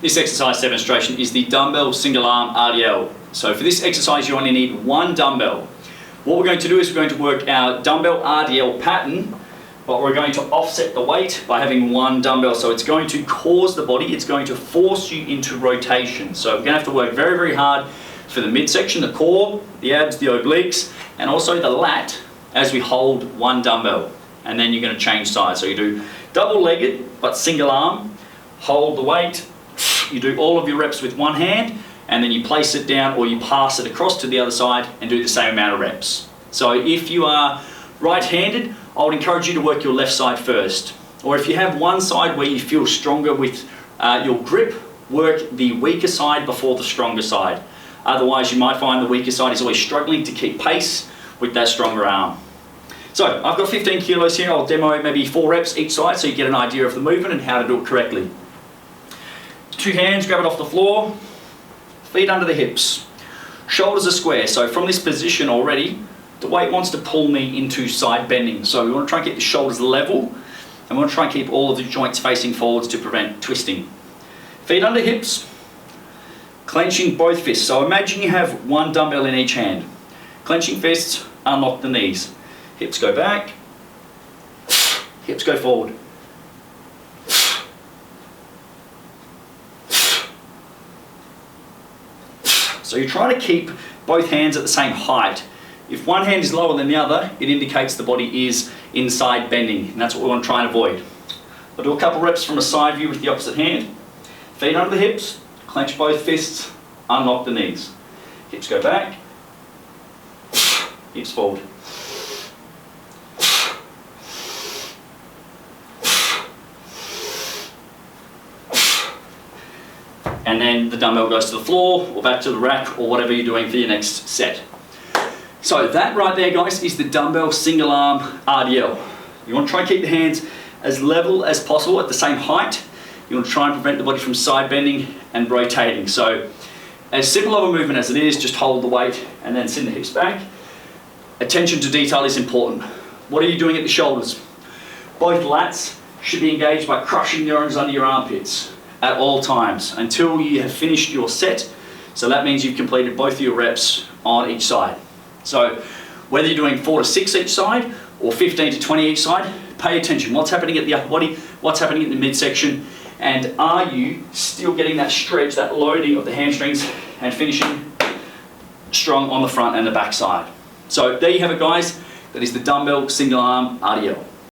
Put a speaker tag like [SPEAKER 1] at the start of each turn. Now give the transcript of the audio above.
[SPEAKER 1] This exercise demonstration is the dumbbell single arm RDL. So for this exercise you only need one dumbbell. What we're going to do is we're going to work our dumbbell RDL pattern, but we're going to offset the weight by having one dumbbell. So it's going to cause the body, it's going to force you into rotation. So we're going to have to work very, very hard for the midsection, the core, the abs, the obliques, and also the lat as we hold one dumbbell. And then you're going to change sides. So you do double-legged but single arm, hold the weight, you do all of your reps with one hand, and then you place it down or you pass it across to the other side and do the same amount of reps. So if you are right-handed, I would encourage you to work your left side first. Or if you have one side where you feel stronger with your grip, work the weaker side before the stronger side. Otherwise you might find the weaker side is always struggling to keep pace with that stronger arm. So I've got 15 kilos here. I'll demo maybe 4 reps each side so you get an idea of the movement and how to do it correctly. 2 hands, grab it off the floor, feet under the hips. Shoulders are square, so from this position already, the weight wants to pull me into side bending. So we want to try and keep the shoulders level, and we want to try and keep all of the joints facing forwards to prevent twisting. Feet under hips, clenching both fists. So imagine you have one dumbbell in each hand. Clenching fists, unlock the knees. Hips go back, hips go forward. So you're trying to keep both hands at the same height. If one hand is lower than the other, it indicates the body is inside bending, and that's what we want to try and avoid. I'll do a couple reps from a side view with the opposite hand. Feet under the hips, clench both fists, unlock the knees. Hips go back, hips forward. And then the dumbbell goes to the floor or back to the rack or whatever you're doing for your next set. So that right there, guys, is the dumbbell single arm RDL. You want to try and keep the hands as level as possible at the same height. You want to try and prevent the body from side bending and rotating. So as simple of a movement as it is, just hold the weight and then send the hips back. Attention to detail is important. What are you doing at the shoulders? Both lats should be engaged by crushing neurons under your armpits at all times until you have finished your set. So that means you've completed both of your reps on each side. So whether you're doing 4 to 6 each side or 15 to 20 each side, pay attention. What's happening at the upper body? What's happening in the midsection? And are you still getting that stretch, that loading of the hamstrings and finishing strong on the front and the back side? So there you have it, guys. That is the dumbbell single arm RDL.